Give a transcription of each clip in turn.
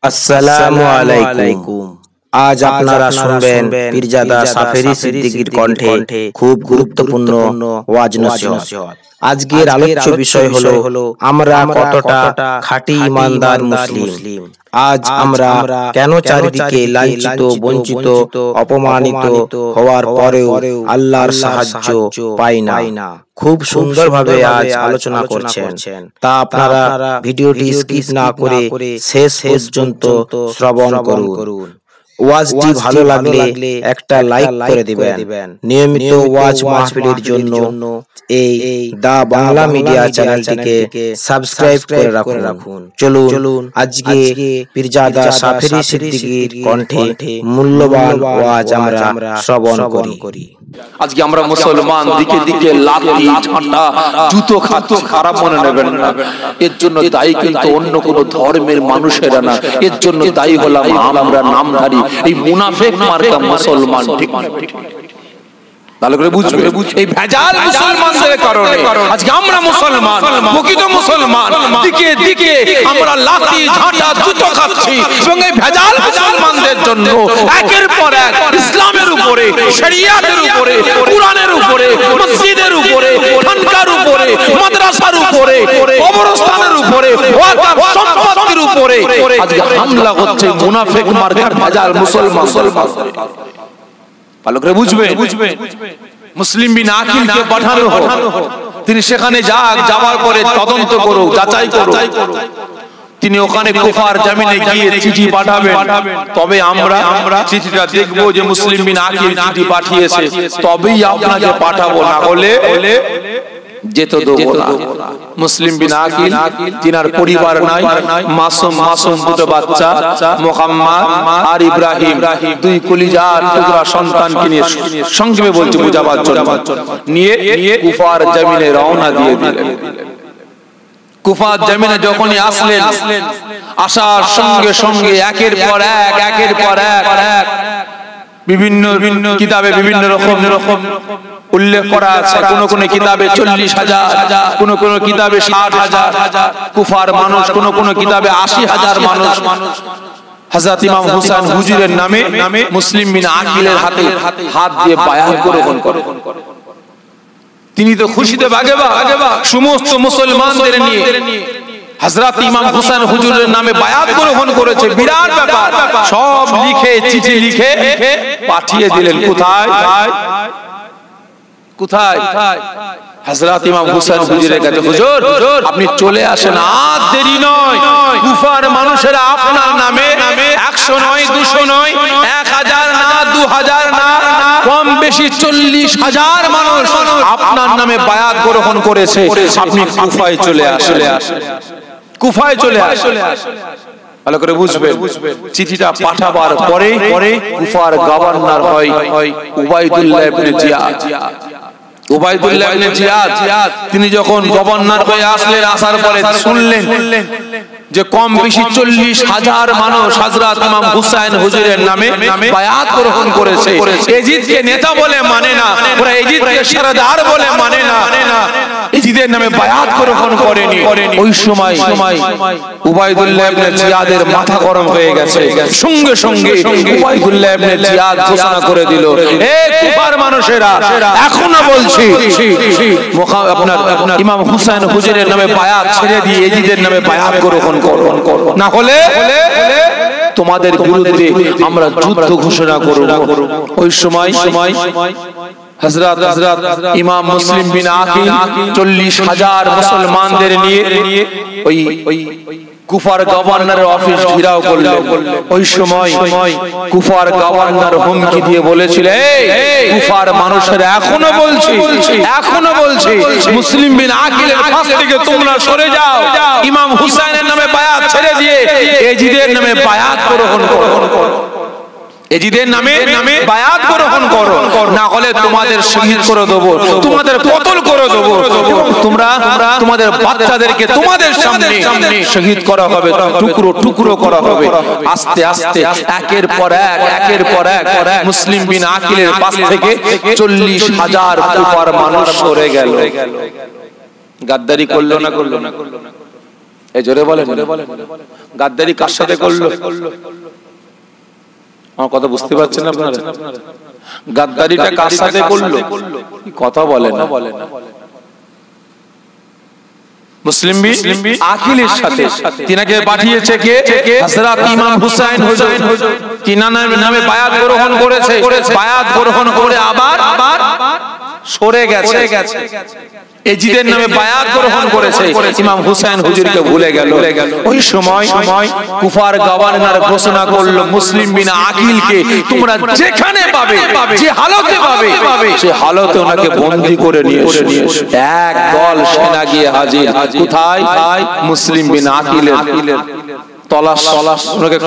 আসসালামু আলাইকুম। আজ আপনারা শুনবেন পীরজাদা সাফেরি সিদ্দিকীর কণ্ঠে খুব গুরুত্বপূর্ণ ওয়াজ নসিহত। আজকের আলোচ্য বিষয় হলো আমরা কতটা খাঁটি ইমানদার মুসলিম। আজ আমরা কেন চারিদিকে লাঞ্ছিত, বঞ্চিত, অপমানিত হওয়ার পরেও আল্লাহর সাহায্য পাই না। খুব সুন্দরভাবে আজ আলোচনা করছেন, তা আপনারা ভিডিওটি স্কিপ না করে শেষ পর্যন্ত শ্রবণ করুন। ওয়াজটি ভালো লাগলে একটা লাইক করে দিবেন। নিয়মিত ওয়াজ মাহফিলের জন্য এই দা বাংলা মিডিয়া চ্যানেলটিকে সাবস্ক্রাইব করে রাখুন। চলুন আজকে পীরজাদা সাফেরি সিদ্দিকীর কণ্ঠে মূল্যবান ওয়াজ আমরা শ্রবণ করি। আজকে আমরা মুসলমান দিকে দিকে লাঠি ঝাঁটা জুতো খাচ্ছি, খারাপ মনে নেবেন না। এর জন্য দায়ী কিন্তু অন্য কোন ধর্মের মানুষেরা না, এর জন্য দায়ী হলাম আমরা নামধারী এই মুনাফিক মার্কা মুসলমান। ঠিক ভালো করে বুঝবে, এই ভেজাল মুসলমানদের কারণে আজকে আমরা মুসলমান, প্রকৃত মুসলমান দিকে দিকে আমরা লাঠি ঝাঁটা জুতো খাচ্ছি। এবং এই ভেজাল মুসলমানদের জন্য একের পর এক ইসলামের উপরে, শরিয়াতের উপরে, কুরআনের উপরে, মসজিদের উপরে, খানকার উপরে, মাদ্রাসার উপরে, কবরস্থানের উপরে, ওয়াকফ সম্পত্তির উপরে আজকে হামলা হচ্ছে মুনাফিক মার্কার ভেজাল মুসলমান। ভালো করে বুঝবে, মুসলিম বিন আকিলকে পাঠানো হোক, তিনি সেখানে যাওয়ার পরে তদন্ত করো, যাচাই করো। তিনি ওখানে কুফার জমিনে গিয়ে চিঠি পাঠাবেন, তবে আমরা চিঠিটা দেখবো যে মুসলিম বিন আকিল চিঠি পাঠিয়েছে, তবেই আপনাকে পাঠাবো, না হলে যেতে দেবো না। মুসলিম বিন আকিল, তিনার পরিবার নাই, মাসুম দুটো বাচ্চা মুহাম্মদ আর ইব্রাহিম, দুই কলিজার টুকরা সন্তানকে নিয়ে, সংক্ষেপে বলছি বুঝাবার জন্য, নিয়ে কুফার জমিনে রওনা দিয়ে দিলেন। কুফার জমিনে যখনই আসলেন, আসার সঙ্গে সঙ্গে একের পর এক বিভিন্ন কিতাবে বিভিন্ন রকম উল্লেখ করা আছে। কোন কিতাবে 40,000, কোন কিতাবে 60,000 কুফার মানুষ, কোন কিতাবে 80,000 মানুষ হযরত ইমাম হুসাইন হুজুরের নামে মুসলিম বিন আকিলের হাতে হাত দিয়ে বায়াত গ্রহণ করেন। তিনি তো খুশিতে বাগেবা সমস্ত মুসলমানদের নিয়ে হযরত ইমাম হুসাইন হুজুরের নামে বায়াত গ্রহণ করেছে, বিরাট ব্যাপার। সব লিখে, চিঠি লিখে পাঠিয়ে দিলেন। কোথায়? হযরত ইমাম হুসাইন হুজুরের কাছে। হুজুর, আপনি চলে আসেন, আর দেরি নয়। কুফার মানুষেরা আপনার নামে 100 নয়, 200 নয়, 1000 না, 2000 না, কম বেশি 40,000 মানুষ আপনার নামে বায়াত গ্রহণ করেছে। আপনি কুফায় চলে আসেন, কুফায় চলে আসেন। ভালো করে বুঝবেন, চিঠিটা পাঠাবার পরে কুফার গভর্নর হয় উবাইদুল্লাহ ইবনে জিয়াদ। উবাইদুল্লাহ ইবনে জিয়াদ তিনি যখন গভর্নর হয়ে আসলেন, আসার পরে শুনলেন যে কম বেশি 40,000 মানুষ হযরত ইমাম হুসাইন হুজুরের নামে বায়াত গ্রহণ করেছে। এজিদকে নেতা বলে মানে না, ওরা এজিদকে সরদার বলে মানে না, এজিদের নামে বায়াত গ্রহণ করেনি। ওই সময় উবাইদুল্লাহ ইবনে জিয়াদের মাথা গরম হয়ে গেছে। সঙ্গে সঙ্গে উবাইদুল্লাহ ইবনে জিয়াদ ঘোষণা করে দিল, এ কুফার মানুষেরা, এখনো বলছি আপনার ইমাম হুসাইন হুজুরের নামে বায়াত ছেড়ে দিয়ে এজিদের নামে বায়াত গ্রহণ করুন, না হলে তোমাদের বিরুদ্ধে আমরা যুদ্ধ ঘোষণা করব। ওই সময় হযরত ইমাম মুসলিম বিন আকিল 40,000 মুসলমানদের নিয়ে ওই কুফার গভর্নরের অফিস ঘেরাও করলেন। ওই সময় কুফার গভর্নর হুমকি দিয়ে বলেছিল, এই কুফার মানুষেরা, এখনো বলছি মুসলিম বিন আকিলের কাছ থেকে তোমরা সরে যাও, ইমাম হুসাইনের নামে বায়াত ছেড়ে দিয়ে এজিদের নামে বায়াত গ্রহণ করো, এজিদের নামে বায়াত গ্রহণ করো, না হলে তোমাদের শহীদ করে দেবো, তোমাদের কতল করে দেবো, তোমরা তোমাদের বাচ্চাদেরকে তোমাদের সামনে শহীদ করা হবে, টুকরো টুকরো করা হবে। আস্তে আস্তে একের পর এক মুসলিম বিন আকিলের পাশ থেকে 40,000 কুফার মানুষ সরে গেল। গাদ্দারি করলো না? এই জোরে বলেন, গাদ্দারি কার সাথে করলো? আমার কথা বুঝতে পারছেন আপনারা? গাদ্দারিটা কার সাথে করলো? কথা বলেন না। মুসলিম বি আকিলের সাথে। তিনাকে পাঠিয়েছে কে? হযরত ইমাম হুসাইন হুজুর। তিনার নামে বায়াত গ্রহণ করেছে। বায়াত গ্রহণ করে আবার সরে গেছে। এজিদের নামে বায়াত গ্রহণ করেছে, ইমাম হুসাইন হুজুরকে ভুলে গেল। ওই সময় কুফার গভর্নর ঘোষণা করলো মুসলিম বিন আকিলকে তোমরা যেখানে পাবে, যে হালতে পাবে, সে হালতে ওনাকে বন্দী করে নিয়ে এসো। এক দল সেনা গিয়ে হাজির। কোথায়? মুসলিম বিন আকিলের তলাশ ওনাকে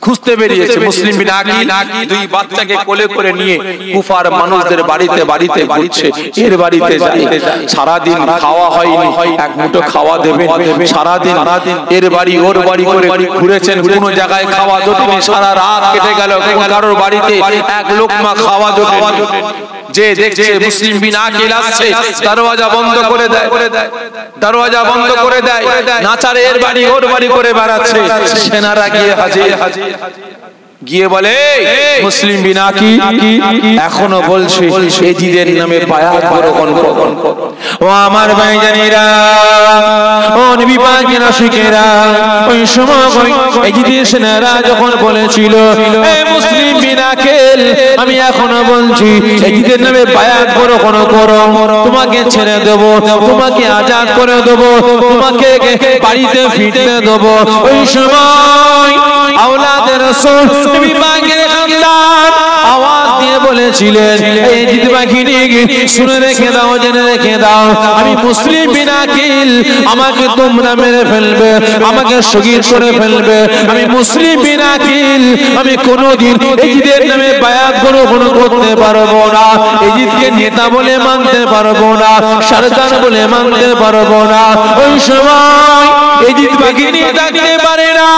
খুঁজতে বেরিয়েছে। মুসলিম বিন আকিল দুই বাচ্চাকে কোলে করে নিয়ে কুফার মানুষদের বাড়িতে বাড়িতে ঘুরছে। এর বাড়িতে যায়, সারাদিন খাওয়া হয়নি, এক মুঠো খাওয়া দেবেন। সারাদিন এর বাড়ি ওর বাড়ি করে ঘুরেছেন, কোনো জায়গায় খাওয়া জোটেনি। সারা রাত কেটে গেল, কারোর বাড়িতে এক লোকমা খাওয়া জোটেনি। যে দেখছে মুসলিম বিন আকিল আসছে, দরওয়াজা বন্ধ করে দেয়, দরওয়াজা বন্ধ করে দেয়। নাচারে এর বাড়ি ওর বাড়ি করে বেড়াচ্ছে। সেনারা গিয়ে হাজির। গিয়ে বলে মুসলিম বিন আকিল এখনো বলছে এজিদের নামে বায়াত গ্রহণ করুন। ও আমার ভাইজানেরা, ও নবী পাকের আশিকেরা, ওই সময় এজিদের সেনারা যখন বলেছিল এ মুসলিম বিন আকিল আমি এখনো বলছি এজিদের নামে বায়াত গ্রহণ করো, তোমাকে ছেড়ে দেব, তোমাকে আজাদ করে দেব, তোমাকে বাড়িতে ফিরতে দেব। ওই সময় আওলাদের রাসূল নবী পাকের খানদান আওয়াজ দিয়ে বলেছিলেন এই জিদ বাহিনী শুনে রেখে দাও, জেনে রেখে দাও, আমি মুসলিম বিন আকিল, আমাকে তোমরা মেরে ফেলবে, আমাকে শহীদ করে ফেলবে। আমি মুসলিম বিন আকিল, আমি কোনোদিন এজিদের নামে বায়াত গ্রহণ করতে পারবো না, এজিদকে নেতা বলে মানতে পারবো না, সরদার বলে মানতে পারবো না। ওই সময় এজিদ বাহিনী থাকতে পারে না।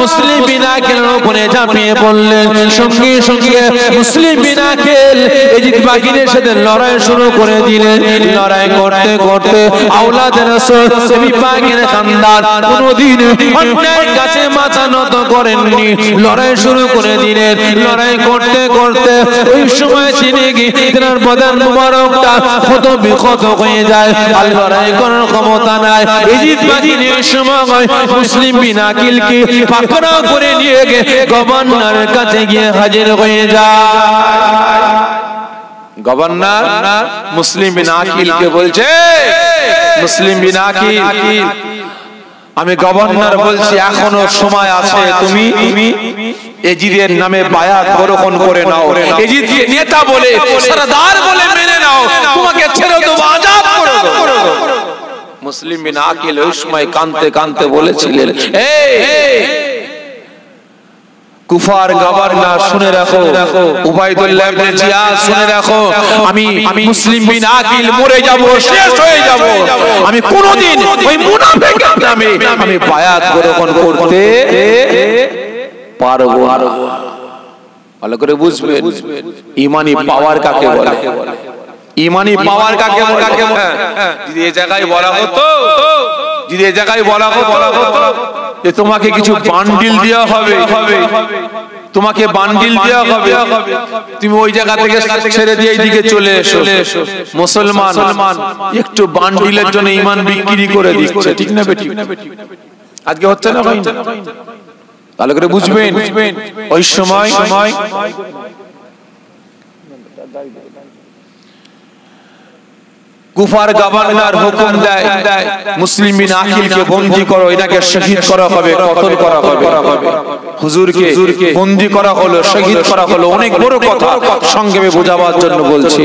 মুসলিম বিন আকিল ওখানে ঝাঁপিয়ে পড়লেন। সঙ্গে সঙ্গে মুসলিম বিন আকিল এজিদ বাহিনীর সাথে লড়াই শুরু করে দিলেন। লড়াই করতে করতে আওলাদের রাসূল নবী পাকের খানদান কোনদিন অন্যায়ের কাছে মাথা নত করেননি, লড়াই শুরু করে দিলেন। লড়াই করতে করতে ওই সময় চিনে গিয়ে তার বদন মুবারকটা ক্ষত বিক্ষত হয়ে যায়, আর লড়াই করার ক্ষমতা নাই। এজিদ বাহিনীর সময় মুসলিম বিন আকিলকে পাকড়াও করে নিয়ে গিয়ে গভর্নরের কাছে গিয়ে হাজির হয়ে যায়। গভর্নর মুসলিম বিন আকিলকে বলছে মুসলিম বিন আকিল আমি গভর্নর বলছি এখনো সময় আছে, তুমি এজিদের নামে বায়াত গ্রহণ করে নাও, এজিদকে নেতা বলে সরদার বলে মেনে নাও, তোমাকে ছেড়ে দেব, আজাদ করে দেব। মুসলিম বিন আকিল ওই সময় কাঁদতে কাঁদতে বলেছিলেন কুফার গভর্নর শুনে রাখো, উবাইদুল্লাহ ইবনে জিয়াদ শুনে রাখো, আমি মুসলিম বিন আকিল মরে যাব, শেষ হয়ে যাব, আমি কোনোদিন ওই মুনাফিকের নামে আমি বায়াত গ্রহণ করতে পারবো না। ভালো করে বুঝবেন ঈমানি পাওয়ার কাকে বলে, ঈমানি পাওয়ার কাকে বলে। যদি এই জায়গায় বলা হতো, যদি এই জায়গায় বলা হতো যে তোমাকে কিছু বান্ডিল দেওয়া হবে, তোমাকে বান্ডিল দেওয়া হবে, তুমি ওই জায়গা থেকে ছেড়ে দিয়ে এইদিকে চলে এসো, মুসলমান একটু বান্ডিলের জন্য ঈমান বিক্রি করে দিচ্ছে, ঠিক না বেটি? আজকে হচ্ছে না ভাই? ভালো করে বুঝবেন ওই সময় কুফার গভর্নর হুকুম দেয় মুসলিম বিন আকিলকে বন্দী করো, এটাকে শহীদ করা হবে, কতল করা হবে। হুজুরকে বন্দী করা হলো, শহীদ করা হলো, অনেক বড় কথা, সংক্ষেপে বোঝাবার জন্য বলছি।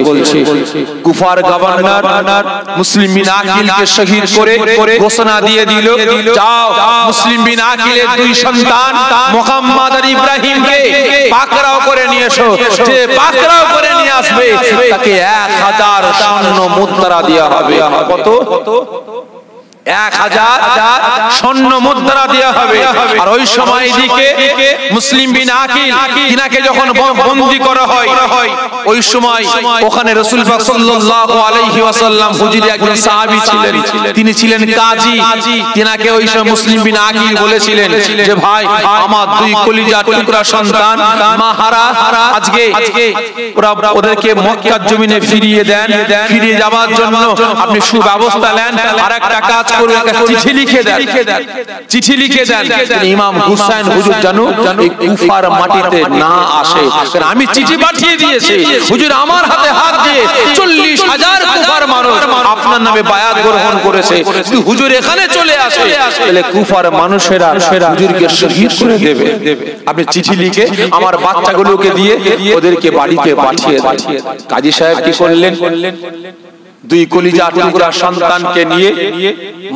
কুফার গভর্নর মুসলিম বিন আকিলকে শহীদ করে ঘোষণা দিয়ে দিল, যাও মুসলিম বিন আকিলের দুই সন্তান মুহাম্মদ আর ইব্রাহিমকে পাকড়াও করে নিয়ে এসো, যে পাকড়াও করে নিয়ে আসবে তাকে 1000 স্বর্ণ মুদ্রা দেওয়া হবে। কত? 1000 স্বর্ণ মুদ্রা দেওয়া হবে। আর ওই সময় দিকে মুসলিম বিন আকিল তিনাকে যখন বন্দী করা হয়, ওই সময় ওখানে রাসূল পাক সাল্লাল্লাহু আলাইহি ওয়াসাল্লাম হুজুরি একজন সাহাবী ছিলেন, তিনি ছিলেন কাজী। তিনাকে ওই সময় মুসলিম বিন আকিল বলেছিলেন যে ভাই, আমার দুই কলিজার টুকরা সন্তান মাহারা, আজকে ওদেরকে মক্কার জমিনে ফিরিয়ে দেন। ফিরিয়ে যাওয়ার জন্য আপনি সুব্যবস্থা নেন, আর একটা কাজ করবেন, একটা চিঠি লিখে দেন। চিঠি লিখে দেন ইমাম হুসাইন হুজুর জানো এই কুফার মাটিতে না আসে। আমি চিঠি পাঠিয়ে দিয়েছি হুজুর, আমার হাতে হাত দিয়ে 40,000 কুফার মানুষ আপনার নামে বায়াত গ্রহণ করেছে, শুধু হুজুর এখানে চলে আসে, তাহলে কুফার মানুষেরা হুজুরকে শহীদ করে দেবে। আপনি চিঠি লিখে আমার বাচ্চাগুলোকে দিয়ে ওদেরকে বাড়িতে পাঠিয়ে দেন। কাজী সাহেব কি করলেন? দুই কলিজার টুকরা সন্তানকে নিয়ে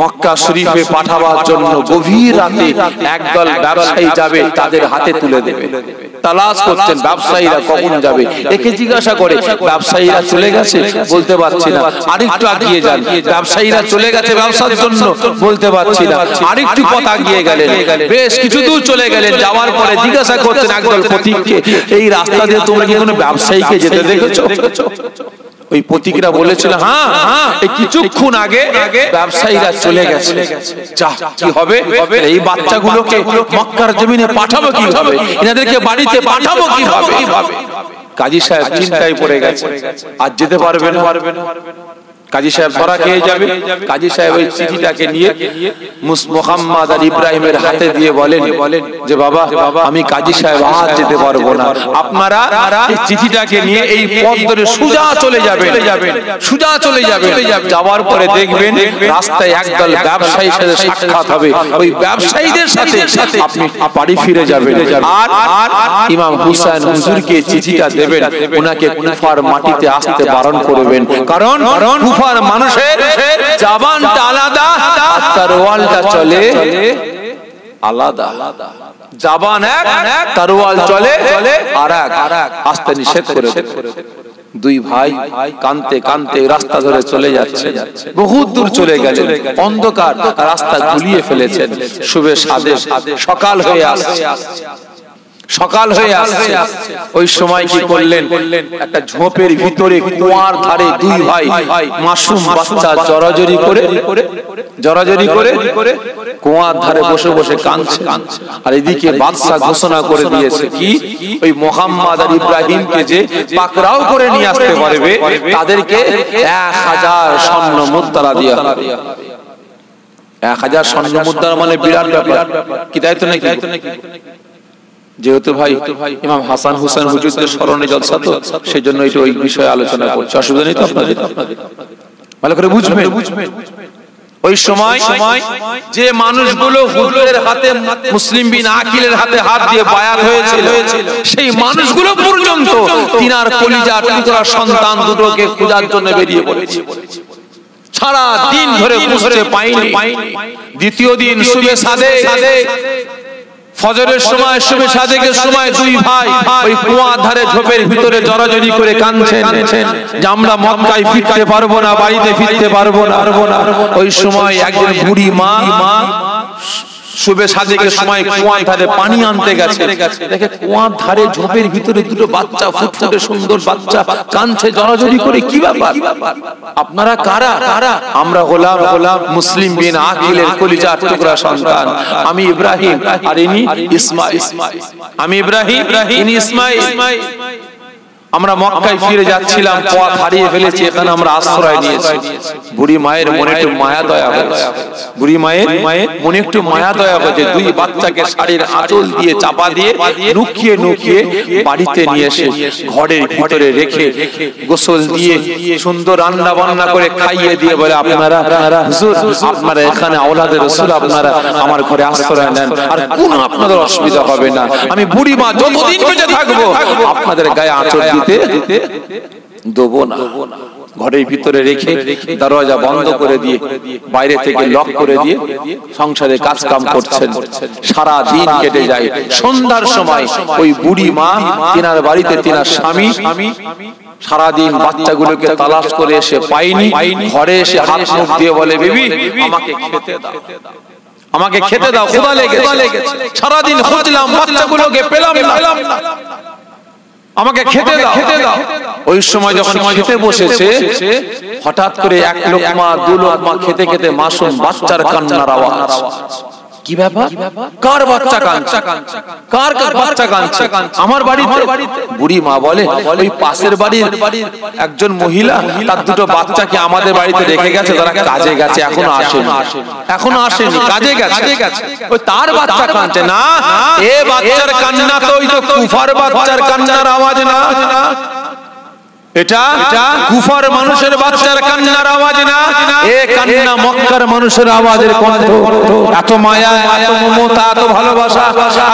মক্কা শরীফে পাঠাবার জন্য গভীর রাতে একদল ব্যবসায়ী যাবে, তাদের হাতে তুলে দেবে। তালাশ করছেন ব্যবসায়ীরা কখন যাবে, একে জিজ্ঞাসা করে ব্যবসায়ীরা চলে গেছে, বলতে পারছি না, আরেকটু এগিয়ে যান, ব্যবসায়ীরা চলে গেছে ব্যবসার জন্য, বলতে পারছি না, আরেকটু পথ এগিয়ে গেলেন, বেশ কিছু দূর চলে গেলেন। যাওয়ার পরে জিজ্ঞাসা করছেন একদল পথিককে, এই রাস্তা দিয়ে তোমরা কি কোনো ব্যবসায়ীকে যেতে দেখেছো? ওই পথিকরা বলেছিল হ্যাঁ, এই কিছুক্ষণ আগে ব্যবসায়ীরা চলে গেছে। যা কি হবে, এই বাচ্চাগুলোকে মক্কার জমিনে পাঠাবো কিভাবে, এনাদেরকে বাড়িতে পাঠাবো কিভাবে? কাজী সাহেব চিন্তায় পড়ে গেছে, আজ যেতে পারবে না। কাজী সাহেব ধরা খেয়ে যাবে। কাজী সাহেব ওই চিঠিটাকে নিয়ে মুহাম্মদ আর ইব্রাহিমের হাতে দিয়ে বলেন যে বাবা, আমি কাজী সাহেব আজ যেতে পারবো না, আপনারা এই চিঠিটাকে নিয়ে এই পথ ধরে সোজা চলে যাবেন, সোজা চলে যাবেন। যাওয়ার পরে দেখবেন রাস্তায় একদল ব্যবসায়ীর সাথে সাক্ষাৎ হবে, ওই ব্যবসায়ীদের সাথে আপনি বাড়ি ফিরে যাবেন। আর ইমাম হুসাইন হুজুরকে চিঠিটা দেবেন, ওনাকে কুফার মাটিতে আসতে বারণ করবেন, কারণ কুফার মানুষের জবানটা আলাদা, তরোয়ালটা চলে আলাদা। জবান এক, তরোয়াল চলে আরেক, আসতে নিষেধ করে দেন। দুই ভাই কানতে কানতে রাস্তা ধরে চলে যাচ্ছে, বহুত দূর চলে গেলেন, অন্ধকার রাস্তা গুলিয়ে ফেলেছেন। শুভে সাদে সকাল হয়ে আসছে, সকাল হয়ে আসছে। ওই সময় কি করলেন, একটা ঝোপের ভিতরে কুয়ার ধারে দুই ভাই মাসুম বাচ্চা জড়াজড়ি করে কুয়ার ধারে বসে বসে কাঁদছে। আর এদিকে বাদশা ঘোষণা করে দিয়েছে কি, ওই মুহাম্মদ আর ইব্রাহিমকে যে পাকড়াও করে নিয়ে আসতে পারবে তাদেরকে 1000 স্বর্ণ মুদ্রা দেওয়া হবে। 1000 স্বর্ণ মুদ্রা মানে বিরাট ব্যাপার, কি তাই তো নাকি? যেহেতু ভাই ইমাম হাসান হুসেন হুজুরদের স্মরণে জলসা, তো সেই জন্য এটা ওই বিষয়ে আলোচনা করছে, অসুবিধা নেই তো আপনাদের? ভালো করে বুঝবেন। ওই সময় যে মানুষগুলো হুজুরের হাতে, মুসলিম বিন আকিলের হাতে হাত দিয়ে বায়াত হয়েছিল, সেই মানুষগুলো পর্যন্ত তিনার কলিজার টুকরা সন্তান দুটোকে খোঁজার জন্য বেরিয়ে পড়েছে। সারা দিন ধরে খুঁজতে পাইনি। দ্বিতীয় দিন শুভে সাদে ফজরের সময়, শুভে সাদেকের সময় দুই ভাই ওই কুয়ার ধারে ঝোপের ভিতরে জড়াজড়ি করে কাঁদছেন যে আমরা মক্কায় ফিরতে পারবো না, বাড়িতে ফিরতে পারবো না। ওই সময় একজন বুড়ি মা শুভে সাদেকের সময় কুয়ার ধারে পানি আনতে গেছে, দেখে কুয়ার ধারে ঝোপের ভিতরে দুটো বাচ্চা, ফুটফুটে সুন্দর বাচ্চা কাঁদছে জড়াজড়ি করে। কি ব্যাপার, আপনারা কারা? আমরা হলাম মুসলিম বিন আকিলের কলিজার টুকরা সন্তান, আমি ইব্রাহিম আর ইনি ইসমাইল। আমি ইব্রাহিম, ইনি ইসমাইল। আমরা মক্কায় ফিরে যাচ্ছিলাম, পথ হারিয়ে ফেলেছি, এখানে আমরা আশ্রয় নিয়েছি। বুড়ি মায়ের মনে একটু মায়া দয়া হয়েছে, বুড়ি মায়ের মনে একটু মায়া দয়া হয়েছে। দুই বাচ্চাকে শাড়ির আঁচল দিয়ে চাপা দিয়ে লুকিয়ে লুকিয়ে বাড়িতে নিয়ে এসে ঘরের ভিতরে রেখে গোসল দিয়ে সুন্দর রান্না বান্না করে খাইয়ে দিয়ে বলে, আপনারা হুজুর, আপনারা এখানে আওলাদে রাসূল, আপনারা আমার ঘরে আশ্রয় নেন, আর কোনো আপনাদের অসুবিধা হবে না। আমি বুড়ি মা যতদিন বেঁচে থাকবো আপনাদের গায়ে আঁচল দিতে দেবো না। ঘরের ভিতরে রেখে দরজা বন্ধ করে দিয়ে বাইরে থেকে লক করে দিয়ে সংসারে কাজ কাম করছেন। সারা দিন কেটে যায়। সন্ধ্যার সময় ওই বুড়ি মা তিনার বাড়িতে তিনার স্বামী সারাদিন বাচ্চাগুলোকে তালাশ করে এসে পাইনি। ঘরে এসে হাত মুখ দিয়ে বলে, বিবি আমাকে খেতে দাও, আমাকে খেতে দাও, ক্ষুধা লেগেছে, সারাদিন খুঁজলাম বাচ্চাগুলোকে পেলাম না, আমাকে খেতে দাও। ওই সময় যখন খেতে বসেছে হঠাৎ করে এক লোকমা দু লোকমা খেতে খেতে মাসুম বাচ্চার কান্নার আওয়াজ। কি ব্যাপার? কার বাচ্চা কাঁদছে? কার বাচ্চা কাঁদছে? আমার বাড়িতে। বুড়ি মা বলে, ওই পাশের বাড়ির একজন মহিলা তার দুটো বাচ্চাকে আমাদের বাড়িতে রেখে গেছে, তারা কাজে গেছে, এখনো আসেনি, কাজে গেছে, ওই তার বাচ্চা কাঁদছে। না, এ বাচ্চার কান্না তো ওই তো কুফার বাচ্চার কান্নার আওয়াজ না, এটা কুফার মানুষের বাচ্চার কান্নার আওয়াজ না, এ কান্না মক্কার মানুষের আওয়াজের কণ্ঠ। এত মায়া, এত মমতা, এত ভালোবাসা,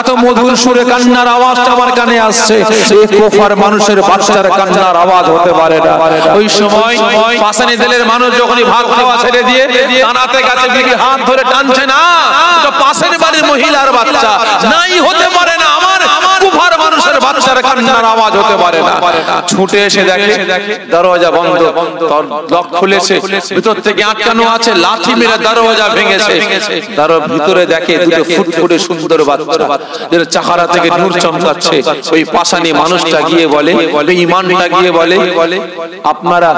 এত মধুর সুরে কান্নার আওয়াজটা আমার কানে আসছে। এই কুফার মানুষের বাচ্চার কান্নার আওয়াজ হতে পারে না। ওই সময় পাশানি দিলের মানুষ যখনই ভাত খাওয়া ছেড়ে দিয়ে টানাতে গেছে, বিবি হাত ধরে টানছে, না তো পাশের বাড়ির মহিলার বাচ্চা, নাই হতে পারে না, আমার কুফার মানুষের বাচ্চার কান্নার আওয়াজ হতে পারে না। ছুটে এসে দেখে দরজা বন্ধ, লক খুলেছে, ভিতর থেকে আটকানো আছে, লাঠি মেরে দরজা ভেঙেছে। তার ভিতরে দেখে দুটো ফুটফুটে সুন্দর বাচ্চা, যার চেহারা থেকে নূর চমকাচ্ছে। ওই পাশানি মানুষটা গিয়ে বলে, ঈমানটা গিয়ে বলে, আপনারা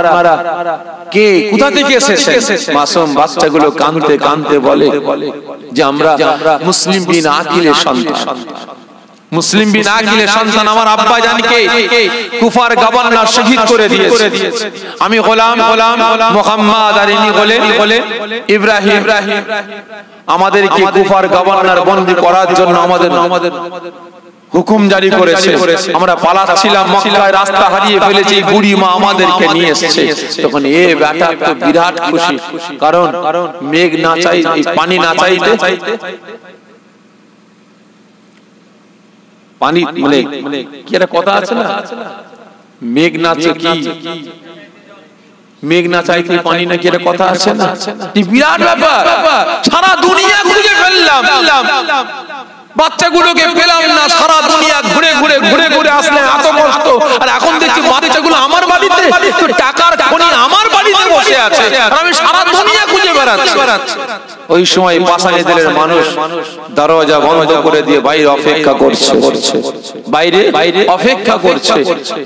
কে, কোথা থেকে এসেছেন? মাসুম বাচ্চাগুলো কাঁদতে কাঁদতে বলে যে আমরা মুসলিম বিন আকিলের সন্তান, মুসলিম বিন আকিলের সন্তান। আমার আব্বা জানকে কুফার গভর্নর শহীদ করে দিয়েছে। আমি গোলাম মুহাম্মদ আর ইনি হলেন ইব্রাহিম। আমাদেরকে কুফার গভর্নর বন্দী করার জন্য আমাদের হুকুম জারি করেছে। আমরা পালাচ্ছিলাম, মক্কায় রাস্তা হারিয়ে ফেলেছি, বুড়ি মা আমাদেরকে নিয়ে এসেছে। তখন এ বেটা তো বিরাট খুশি, কারণ মেঘ না চাই, পানি না চাইতে পানি, মানে কি একটা কথা আছে না, মেঘ নাচে কি, মেঘ না চাইতে পানি না, কি একটা কথা আছে না। বিরাট ব্যাপার, সারা দুনিয়া খুঁজে ফেললাম, বাচ্চাগুলোকে পেলাম না, সারা দুনিয়া ঘুরে ঘুরে আসলে এত কষ্ট, আর এখন দেখছি বাচ্চাগুলো আমার বাড়িতে, তো টাকার খনি আমার বাড়িতে বসে আছে, আর আমি সারা দুনিয়া খুঁজে বেড়াচ্ছি। ওই সময় পাশানি দিলের মানুষ দরজা বন্ধ করে দিয়ে বাইরে অপেক্ষা করছে, বাইরে অপেক্ষা করছে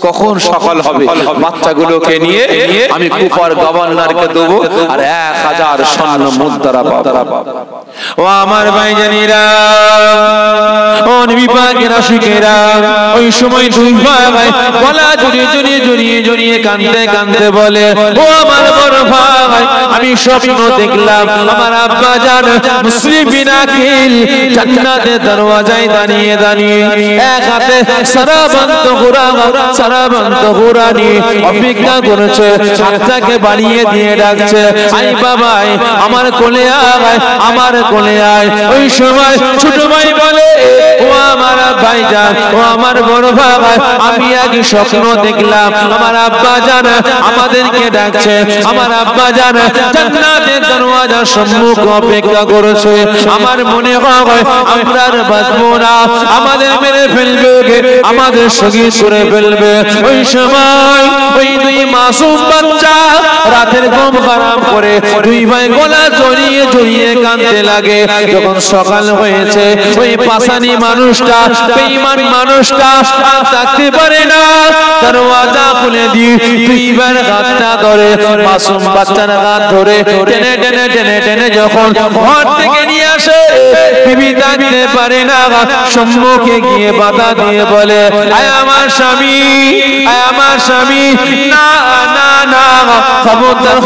কখন সকাল হবে, বাচ্চাগুলোকে নিয়ে আমি কুফার গভর্নরকে দেবো আর 1000 স্বর্ণ মুদ্রা পাবো। ও আমার ভাইজানেরা, ও নবী পাকের আশিকেরা, ওই সময় দুই ভাই গলা জড়িয়ে কাঁদতে বলে, ও আমার বড় ভাই, আমি স্বপ্ন দেখলাম আমার আব্বা জান মুসলিম বিন আকিল জান্নাতের দরওয়াজায় দাঁড়িয়ে এক হাতে সারাবন্ত কুরআনি অপেক্ষা করছে, হাতটাকে বাড়িয়ে দিয়ে ডাকছে, আই বাবাই আমার কোলে আয়, আমার কোলে আয়। ওই সময় ছোট ভাই বলে, ও আমার ভাইজান, ও আমার বড় ভাই, আমি আগে স্বপ্ন দেখলাম আমার আব্বা জান আমাদেরকে ডাকছে, আমার আব্বা জান জান্নাতের দরওয়াজার সম্মুখে অপেক্ষা করেছে। আমার মনে হয় আমরা আর বাঁচবো না, আমাদের মেরে ফেলবে, আমাদের শহীদ করে ফেলবে। ওই সময় ওই দুই মাসুম বাচ্চা রাতের ঘুম হারাম করে দুই ভাই গলা জড়িয়ে কাঁদতে লাগে। যখন সকাল হয়েছে, ওই পাশানি মানুষটা, বেঈমান মানুষটা আর থাকতে পারে না, দরওয়াজা খুলে দিয়ে দুইবার হাতটা ধরে, মাসুম বাচ্চার হাত ধরে টেনে যখন ঘর থেকে নিয়ে আসে, বিবি থাকতে পারে না, সম্মুখে গিয়ে বাধা দিয়ে বলে, আয় আমার স্বামী, আয় আমার স্বামী, না না না, খবরদার,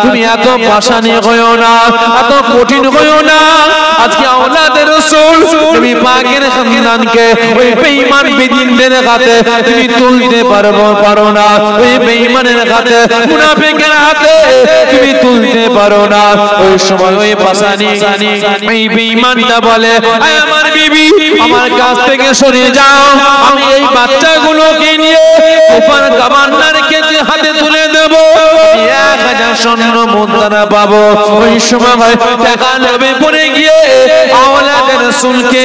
তুমি এত পাশানি হইও না, এত কঠিন হইও না। আজকে আওলাদের রাসূল নবী পাকের খানদানকে ওই বেঈমান বেদিনদের হাতে তুমি তুলতে পারো না, ওই বেঈমানের হাতে মুনাফিকের হাতে তুমি তুলতে পারো না। ওই সময় ওই পাশানি এই বেঈমানটা বলে, আমার বিবি আমার কাছ থেকে সরে যাও, আমি এই বাচ্চাগুলোকে নিয়ে কুফার গভর্নরকে হাতে তুলে দেব, 1000 স্বর্ণ মুদ্রা পাবো। ওই সময় টাকা লোভে পড়ে গিয়ে আওলাদে রাসূলকে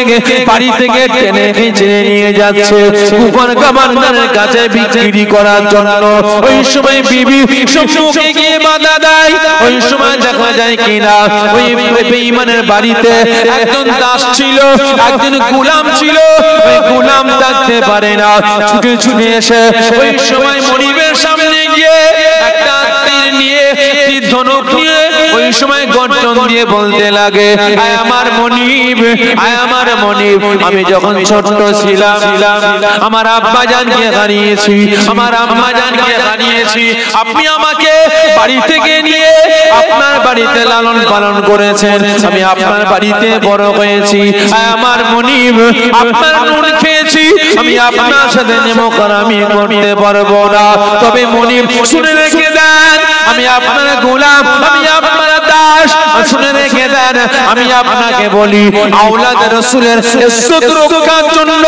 বাড়ি থেকে টেনে হিঁচড়ে নিয়ে যাচ্ছে কুফার গভর্নরের কাছে বিক্রি করার জন্য। ওই সময় বিবি সম্মুখে গিয়ে বাধা দেয়। ওই সময় দেখা যায় কিনা ওই বেঈমানের বাড়িতে একজন দাস ছিল, একজন গোলাম ছিল। ওই গোলাম থাকতে পারে না, ছুটে ছুটে এসে ওই সময় মনিবের সামনে গিয়ে একটা তীর নিয়ে, তীর ধনুক নিয়ে ওই সময় গর্জন দিয়ে বলতে লাগে, আয় আমার মনিব, আয় আমার মনিব, আমি যখন ছোট্ট ছিলাম আমার আব্বা জানকে হারিয়েছি, আমার আম্মা জানকে হারিয়েছি, আপনি আমাকে বাড়ি থেকে নিয়ে আপনার বাড়িতে লালন পালন করেছেন, আমি আপনার বাড়িতে বড় হয়েছি। আয় আমার মনিব, আপনার নুন খেয়েছি, আমি আপনার সাথে নেমোকারামি করতে পারবো না। তবে মনিব শুনে রেখে দেন, আমি আপনার গোলাম, আমি আপনার দাস, শুনে রেখে দেন, আমি আপনাকে বলি আওলাদে রাসূলের ইজ্জত রক্ষার জন্য,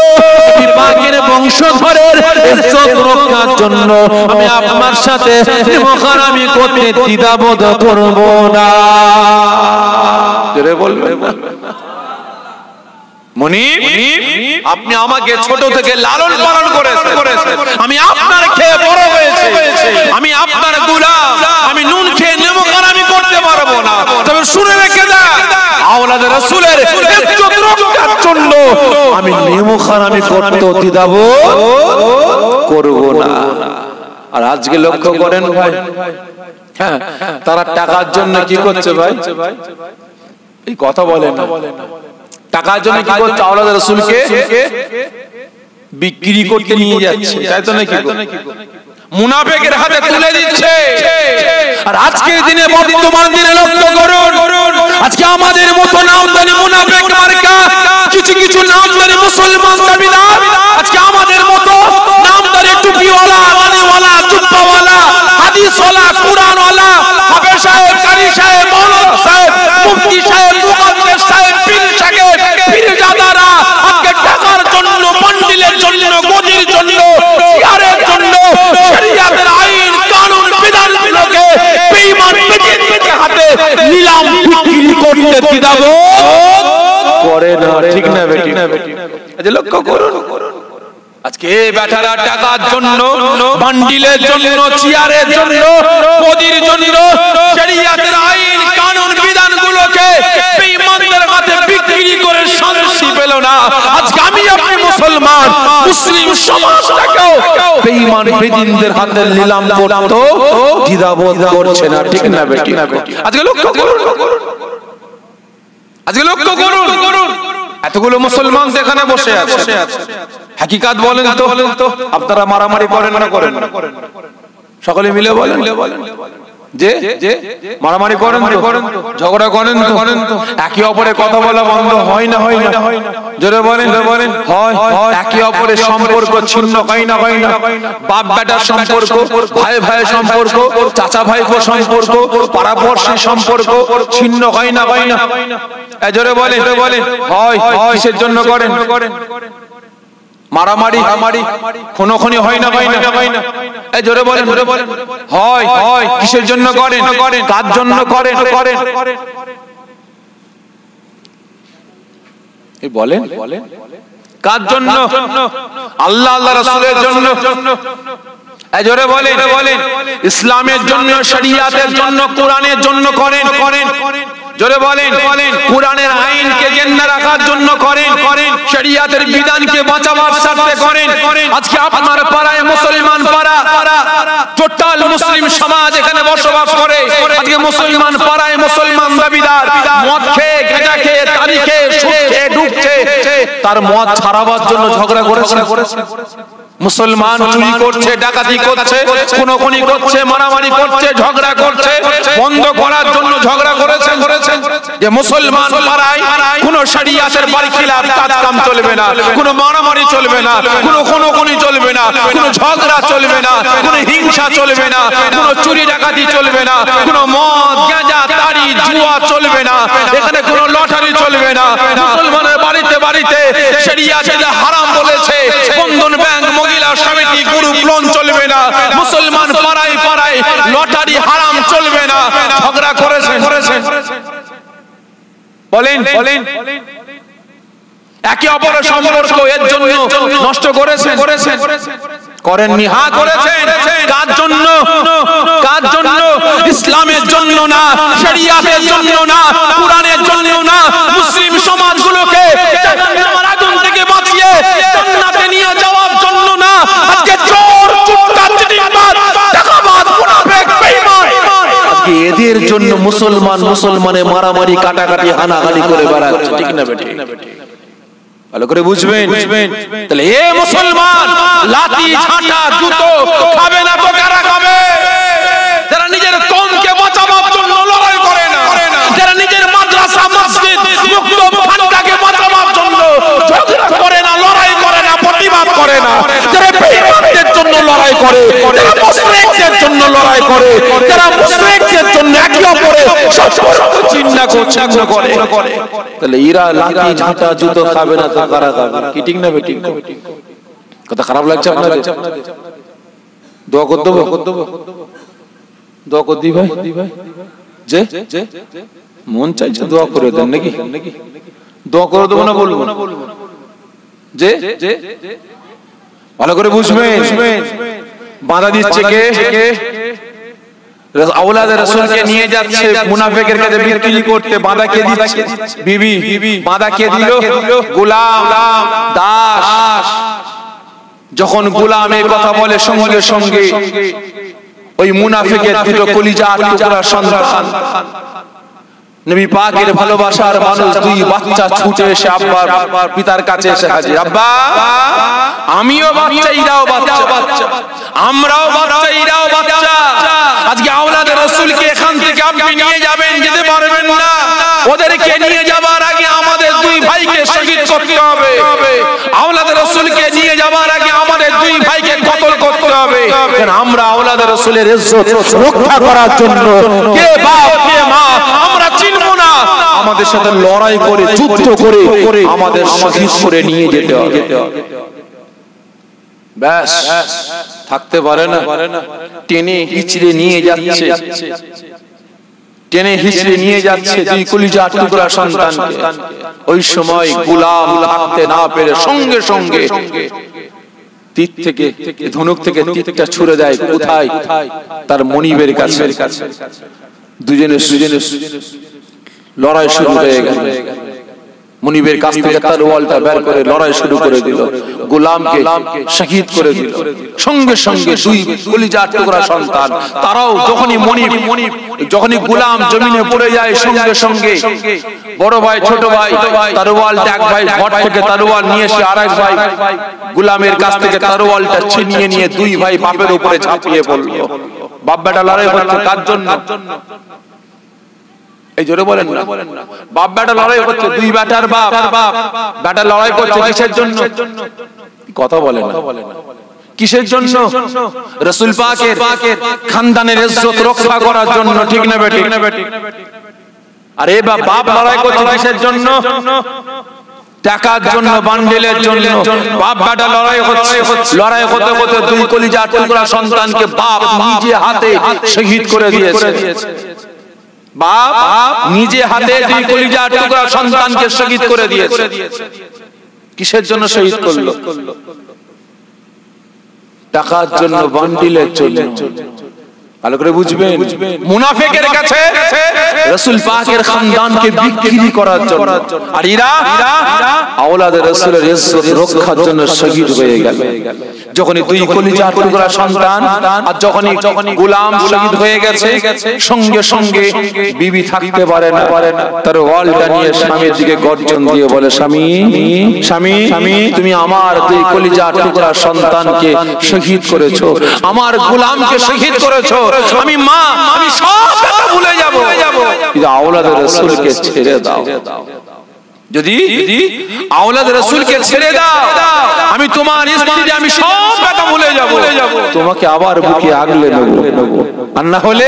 পাকের বংশধরের ইজ্জত রক্ষার জন্য আমি আপনার সাথে নেমোকারামি করতে দ্বিধাবোধ করব না। জোরে বলবেন মনিব, আপনি আমাকে ছোট থেকে লালন পালন করেছেন, আমি আপনার খেয়ে বড় হয়েছি, আমি আপনার গোলাম, আমি নুন খেয়ে নেমোকারামি করতে পারবো না। তবে শুনে রেখে দেন, আওলাদে রাসূলের ইজ্জত রক্ষার জন্য আমি নেমোকারামি করতে দ্বিধাবোধ করব না। আর আজকে লক্ষ্য করেন ভাই, হ্যাঁ, তারা টাকার জন্য কি করছে ভাই? এই কথা বলেন না, টাকার জন্য কি করছে? আওলাদে রাসূলকে বিক্রি করতে নিয়ে যাচ্ছে, তাই তো নাকি? মুনাফিকের হাতে তুলে দিচ্ছে। আর আজকের দিনে, বর্তমান দিনে লক্ষ্য করুন, আজকে আমাদের মতো নামদারি মুনাফিক মার্কা কিছু কিছু নামদারি মুসলমান দাবিদার, আজকে আমাদের মতো নামদারি টুপিওয়ালা, মানিওয়ালা, জুব্বাওয়ালা, হাদিসওয়ালা, কুরআনওয়ালা, হাফেজ সাহেব, কারি সাহেব, মাওলানা সাহেব, মুফতি সাহেব, মুকাদ্দেস সাহেব, পীর সাহেব, পীরজাদারা আজকে টাকার জন্য, মন্ডিলের জন্য, গদির জন্য, চেয়ারের জন্য শরীয়তের আইন কানুন বিধানগুলোকে বেঈমান বেদিনদের হাতে নিলাম বিক্রি করতে দ্বিধাবোধ করে না। ঠিক না বেটি? আজ লক্ষ্য করুন, আজকে বেটারা টাকার জন্য, বান্ডিলের জন্য, চেয়ারের জন্য, গদির জন্য শরীয়তের আইন কানুন বিধানগুলোকে বেঈমানদের হাতে বিক্রি করে শান্তি পেল না। আজকে আমি আপনি মুসলমান, মুসলিম সমাজটাকেও বেঈমান বেদিনদের হাতে নিলাম করতে দ্বিধাবোধ করছে না। ঠিক না বেটি? আজকে লক্ষ্য করুন, আজকে লক্ষ্য করুন, এতগুলো মুসলমান এখানে বসে আছে, হাকিকাত বলেন তো, আপনারা মারামারি করেন না করেন? সকলে মিলে বলেন যে মারামারি করেন তো, ঝগড়া করেন তো, একে অপরের কথা বলা বন্ধ হয় না? জোরে বলেন হয়। একে অপরের সম্পর্ক ছিন্ন হয় না? বাপ বেটার সম্পর্ক, ভাই ভাইয়ের সম্পর্ক, চাচা ভাইপোর সম্পর্ক, পাড়াপড়শি সম্পর্ক ছিন্ন হয় না? জোরে বলেন হয়। কিসের জন্য করেন? মারামারি খুনোখুনি হয় না? এই জোরে বলেন হয়। কিসের জন্য করেন? কার জন্য করেন? এই বলেন কার জন্য? আল্লাহ রাসূলের জন্য। এই জোরে বলেন ইসলামের জন্য, শরীয়তের জন্য, কোরআনের জন্য করেন। জোরে বলেন কোরআনের আইনকে জিন্দা রাখার জন্য করেন, শরীয়তের বিধানকে বাঁচাবার স্বার্থে করেন। আজকে আপনার পাড়ায় মুসলমান পাড়া, টোটাল মুসলিম সমাজ এখানে বসবাস করে। আজকে মুসলমান পাড়ায় মুসলমান দাবিদার মদ খেয়ে, গাঁজা খেয়ে, তারি খেয়ে, সুদ খেয়ে ডুবছে, তার মদ ছাড়াবার জন্য ঝগড়া করেছে। মুসলমান চুরি করছে, ডাকাতি করছে, খুনোখুনি করছে, মারামারি করছে, ঝগড়া করছে, বন্ধ করার জন্য ঝগড়া করেছেন যে মুসলমান পাড়ায় কোনো শরিয়াতের বরখিলাফ কাজ কাম চলবে না, কোনো মারামারি চলবে না, কোনো খুনোখুনি চলবে না, কোনো ঝগড়া চলবে না, কোনো হিংসা চলবে না, কোনো চুরি ডাকাতি চলবে না, কোনো মদ গাঁজা তাড়ি জুয়া চলবে না, এখানে কোনো লটারি চলবে না। মুসলমানের বাড়িতে বাড়িতে শরিয়া যেটা হারাম বলেছে, বন্ধন ব্যাংক, মহিলা সমিতি, গ্রুপ লোন চলবে না। মুসলমান পাড়ায় পাড়ায় লটারি হারাম চলবে না। ঝগড়া করেছেন বলেন, একে অপরের সম্পর্ক এর জন্য নষ্ট করেছেন করেননি? হ্যাঁ করেছেন। কার জন্য? ইসলামের জন্য না, শরিয়াতের জন্য না, কুরআনের জন্য না, মুসলিম সমাজগুলোকে জাহান্নামের আগুন থেকে বাঁচিয়ে জান্নাতে নিয়ে যাওয়ার জন্য না। আজকে চোর, চুট্টা, চিটিংবাজ, টাকাবাজ, মুনাফিক, বেঈমান, আজকে এদের জন্য মুসলমানে মারামারি, কাটাকাটি, হানাহানি করে বেড়াচ্ছে। ঠিক না বেঠিক? ভালো করে বুঝবেন। তাহলে এ মুসলমান লাঠি, ঝাঁটা, জুতো খাবে না তো কারা খাবে? যারা নিজের কওমকে বাঁচাবার জন্য লড়াই করে না, যারা নিজের মাদ্রাসা, মসজিদ, মক্তব, খানকাকে বাঁচাবার জন্য ঝগড়া করে না, লড়াই করে না, প্রতিবাদ করে না, যারা বেঈমানদের জন্য লড়াই করে, যারা মুশরিকদের জন্য লড়াই করে, যারা মুশরিকদের জন্য একে অপরের সম্পর্ক চিন্তা করে, তাহলে এরা লাঠি, ঝাঁটা, জুতো খাবে না তো কারা খাবে? কি ঠিক না বেঠিক? কথা খারাপ লাগছে আপনাদের? দোয়া করে দেবো? দোয়া করে দিই ভাই, যে মন চাইছে দোয়া করে দেন নাকি? দোয়া করে দেবো না বলবো? যে ভালো করে বুঝবেন। বাধা দিচ্ছে কে? আওলাদে রাসূলকে নিয়ে যাচ্ছে মুনাফিকের কাছে বিক্রি করতে। বাধা কে দিচ্ছে? বিবি। বাধা কে দিল? গোলাম, দাস। যখন গোলামের কথা বলে সঙ্গে সঙ্গে ওই মুনাফিকের দুটো কলিজা টুকরা সন্তান, নবী পাকের ভালোবাসার মানুষ, দুই বাচ্চা ছুটে এসে আব্বার পিতার কাছে এসে হাজির। আব্বা, আমিও বাচ্চা, এরাও বাচ্চা, আমরাও বাচ্চা, এরাও বাচ্চা। আজকে আওলাদে রাসূলকে এখান থেকে আপনি নিয়ে যাবেন, যেতে পারবেন না। ওদেরকে নিয়ে যাবার আগে আমাদের দুই ভাইকে শহীদ করতে হবে। আওলাদে রাসূলকে নিয়ে যাবার আগে আমাদের দুই ভাইকে কতল করতে হবে। কারণ আমরা আওলাদে রাসূলের ইজ্জত রক্ষা করার জন্য কে বাপ কে মা আমরা চিনব না। আমাদের সাথে লড়াই করে, যুদ্ধ করে আমাদের শহীদ করে নিয়ে যেতে হবে। ব্যাস থাকতে পারে না, টেনে হিচড়ে নিয়ে যাচ্ছে, টেনে হিচড়ে নিয়ে যাচ্ছে দুই কলিজা টুকরা সন্তানকে। ওই সময় গোলাম থাকতে না পেরে সঙ্গে সঙ্গে তীর থেকে, ধনুক থেকে তীরটা ছুড়ে দেয় কোথায়? তার মনিবের কাছে। দুজনে লড়াই শুরু হয়ে গেল। মনিবের কাছ থেকে তরোয়ালটা বের করে লড়াই শুরু করে দিল, গোলামকে শহীদ করে দিল। সঙ্গে সঙ্গে দুই কলিজার টুকরা সন্তান, তারাও যখনই গোলাম জমিনে পড়ে যায়, সঙ্গে সঙ্গে বড় ভাই ছোট ভাই তরোয়ালটা, এক ভাই ঘর থেকে তরোয়াল নিয়ে এসে আরেক ভাই গোলামের কাছ থেকে তরোয়ালটা ছিনিয়ে নিয়ে দুই ভাই বাপের উপরে ঝাঁপিয়ে পড়ল। বাপ বেটা লড়াই হচ্ছে কার জন্য? এই জোরে বলেন না। বাপ বেটা লড়াই করছে, দুই বেটার বাপ বেটা লড়াই করছে কিসের জন্য? কথা বলেন না। কিসের জন্য? রাসূল পাকের খানদানের ইজ্জত রক্ষা করার জন্য। ঠিক না বেঠিক? আরে বাপ লড়াই করছে কিসের জন্য? টাকার জন্য, বান্ডেলের জন্য। বাপ বেটা লড়াই হচ্ছে, লড়াই হতে হতে দুই কলিজার টুকরা সন্তানকে বাপ নিজে হাতে শহীদ করে দিয়েছে। বাপ নিজে হাতে দুই কলিজার টুকরা সন্তানকে শহীদ করে দিয়েছে। কিসের জন্য শহীদ করলো? টাকার জন্য, বান্ডিলের জন্য। ভালো করে বুঝবেন, মুনাফিকের কাছে রাসূল পাকের খানদানকে বিক্রি করার জন্য, আর এরা আওলাদে রাসূলের ইজ্জত রক্ষার জন্য শহীদ হয়ে গেল। যখনই দুই কলিজার টুকরা সন্তান আর যখনই গোলাম শহীদ হয়ে গেছে, সঙ্গে সঙ্গে বিবি থাকতে পারে না, তার ওয়ালটা নিয়ে স্বামীর দিকে গর্জন দিয়ে বলে, স্বামী স্বামী তুমি আমার দুই কলিজার টুকরা সন্তানকে শহীদ করেছো, আমার গোলামকে শহীদ করেছো, আমি মা আমি সব কথা ভুলে যাব, কিন্তু আওলাদে রাসূলকে ছেড়ে দাও। যদি আওলাদ রাসূলকে ছেড়ে দাও, আমি তোমার স্ত্রী, আমি সব কথা ভুলে যাব, তোমাকে আবার বুকে আগলে নেব, আর না হলে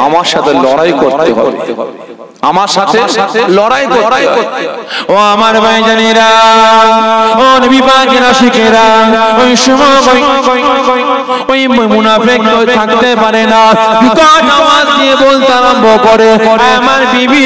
আমার সাথে লড়াই করতে হবে, আমার সাথে লড়াই করতে। ও আমার ভাইজানেরা, ও নবী পাকের আশিকেরা, ওই সময় ওই মুনাফিক থাকতে পারে না, বিকট আওয়াজ দিয়ে বলতে আরম্ভ করে, আমার বিবি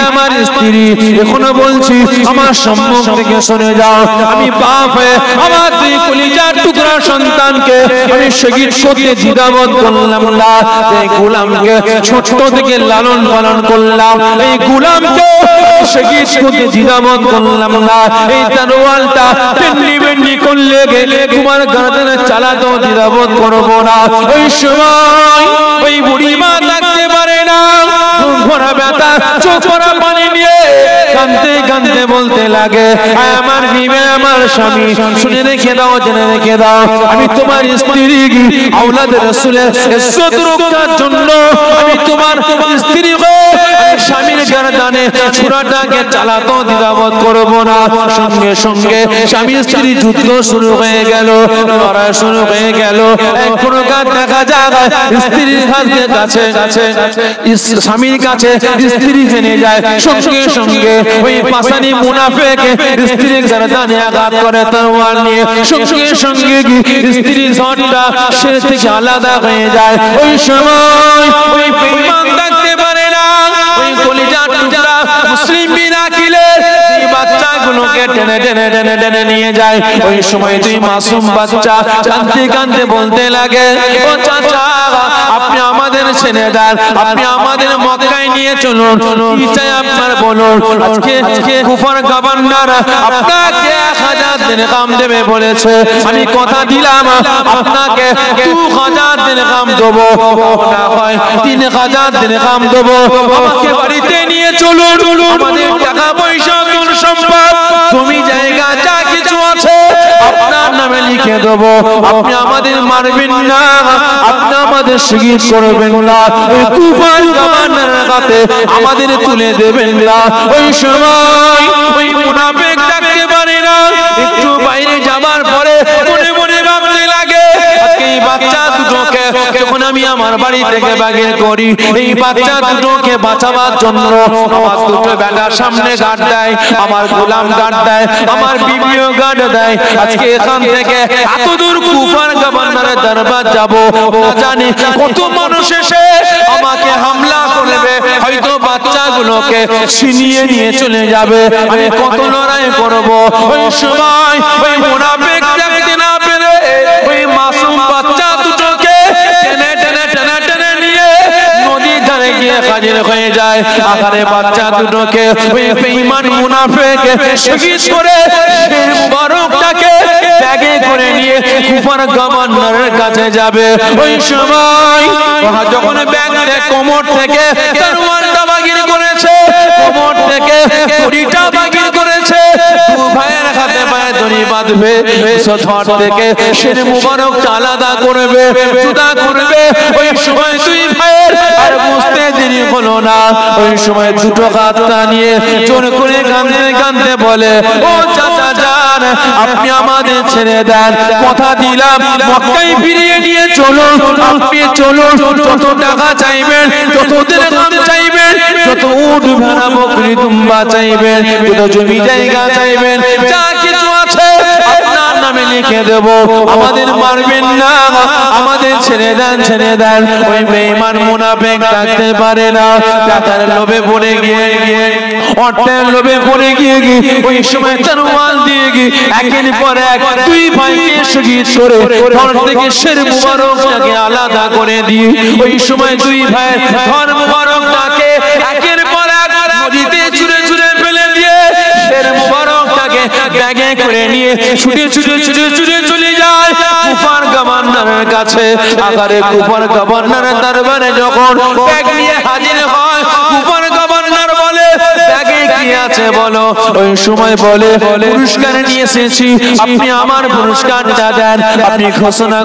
আমার স্ত্রী, এখনো বলছি আমার সম্মুখ থেকে শুনে যাও, আমি বাপ হয়ে আমার দুই কলিজার টুকরা সন্তানকে আমি শহীদ করতে দ্বিধাবোধ করলাম না। এই গোলামকে ছোট থেকে লালন পালন করলাম, এই গোলামকে শহীদ করতে দ্বিধাবোধ করলাম না। এই তরোয়ালটা বেন্ডি বেন্ডি করলে গেলে তোমার গর্দনে চালাতেও দ্বিধাবোধ করবো না। ওই সময় ওই বুড়ি মা থাকতে পারে না, ভরা ব্যথা চোখ ভরা পানি নিয়ে কাঁদতে কাঁদতে বলতে লাগে, আমার বিবি আমার স্বামী, শুনে রেখে দাও, জেনে রেখে দাও, আমি তোমার স্ত্রী, আওলাদ রাসূলের ইজ্জত রক্ষার জন্য আমি তোমার স্ত্রী গো, স্বামীর গর্দানে ছুরাটাকে চালাতেও দ্বিধাবোধ করব না। সঙ্গে সঙ্গে স্বামী স্ত্রী যুদ্ধ শুরু হয়ে গেল, লড়াই শুরু হয়ে গেল। এক প্রকার দেখা যায় স্ত্রীর কাছে স্বামীর কাছে স্ত্রী জেনে যায়, সঙ্গে সঙ্গে ওই পাশানি মুনাফিক স্ত্রীর গর্দানে আঘাত করে তরোয়াল নিয়ে, সঙ্গে সঙ্গে স্ত্রীর ঝড়টা সে থেকে আলাদা হয়ে যায়। ওই সময় ওই বেঈমান দেখতে পারে না, ওই কলিজার টুকরা মুসলিম বিন আকিলের এই বাচ্চাগুলোকে টেনে টেনে টেনে টেনে নিয়ে যায়। ওই সময় দুই মাসুম বাচ্চা কাঁদতে কাঁদতে বলতে লাগে, ও চাচা আপনি আমাদের ছেড়ে দেন, আপনি আমাদের মক্কায় নিয়ে চলুন, কি চাই আপনার বলুন। আজকে কুফার গভর্নর আপনাকে 1000 দিরহাম দেবে বলেছে, আমি কথা দিলাম আপনাকে 2000 দিরহাম দেবো, না হয় 3000 দিরহাম দেবো, আমাকে বাড়িতে নিয়ে চলুন, আমাদের টাকা পয়সা ধন সম্পদ জমি জায়গা যা কিছু আছে আপনার নামে লিখে দেবো, আপনি আমাদের মারবেন না, আপনি আমাদের শহীদ করবেন না, ওই কুফার গভর্নরের কাছে আমাদের তুলে দেবেন না। ওই সময় ওই মুনাফিক ডাকতে পারে না, একটু বাইরে যাবার পরে মনে মনে ভাবতে লাগে, আজকে এই বাচ্চা দুটোকে যখন আমি আমার বাড়ি থেকে বাগের করি, এই বাচ্চা দুটোকে বাঁচাবার জন্য আমার দুটো বেটার সামনে গার্ড দেয়, আমার গোলাম গার্ড দেয়, আমার বিবিও গার্ড দেয়। আজকে এখান থেকে এত দূর কুফার গভর্নরের দরবার যাবো, জানি কত মানুষ এসে আমাকে হামলা করবে, হয়তো বাচ্চাগুলোকে ছিনিয়ে নিয়ে চলে যাবে, আমি কত লড়াই করবো। ওই সময় ওই মুনাফিক দেখতে না পেরে ওই মাসুম বাচ্চা দুটোকে টেনে টেনে টেনে টেনে নিয়ে নদীর ধারে গিয়ে হাজির হয়ে যায়। আকারে বাচ্চা দুটোকে ওই বেঈমান মুনাফিক শহীদ করে সেই মুবারকটাকে ব্যাগে করে নিয়ে কুফার গভর্নরের কাছে যাবে। ওই সময় যখন ব্যাগের কোমর থেকে তরোয়ারটা বাগির করেছে, কোমর থেকে দড়িটা বাগির করেছে, দু ভাইয়ের হাতে পায়ে দড়ি বাঁধবে, ধর থেকে শের মুবারক আলাদা করবে, জুদা করবে। ওই সময় দুই ভাইয়ের আর বুঝতে দেরি হলো না, ওই সময় দুটো হাতটা নিয়ে জোর করে কাঁদতে কাঁদতে বলে, ও চাচা যান, আপনি আমাদের ছেড়ে দেন, কথা দিলাম মক্কায় ফিরিয়ে নিয়ে চলুন, আপনি চলুন, যত টাকা চাইবেন, যত দিরহাম চাইবেন, যত উট ভেড়া বকরি দুম্বা চাইবেন, যত জমি জায়গা চাইবেন, যা কিছু আছে আপনার নামে রেখে দেব, আমাদের মারবেন না, আমাদের ছেড়ে দেন, ছেড়ে দেন। ওই বেঈমান মুনাফিক থাকতে পারে না, টাকার লোভে পড়ে গিয়ে, অর্থের লোভে পড়ে গিয়ে ওই সময় তরোয়াল দিয়ে গিয়ে একের পর এক দুই ভাইকে শহীদ করে ধর থেকে শের মুবারকটাকে আলাদা করে দিয়ে ওই সময় দুই ভাইয়ের ধর মুবারকটাকে একের পর এক নদীতে ছুঁড়ে ছুঁড়ে ফেলে দিয়ে শের মুবারকটাকে ব্যাগে করে নিয়ে ছুটে ছুটে ছুটে ছুটে চলে যায় কুফার গভর্নরের কাছে। আগারে কুফার গভর্নরের দরবারে যখন ব্যাগ নিয়ে হাজির হয়, কুফার গভর্নর বলে ব্যাগে কি আছে বলো। ওই সময় বলে পুরস্কার নিয়ে এসেছি, আপনি আমার পুরস্কারটা দেন। আপনি ঘোষণা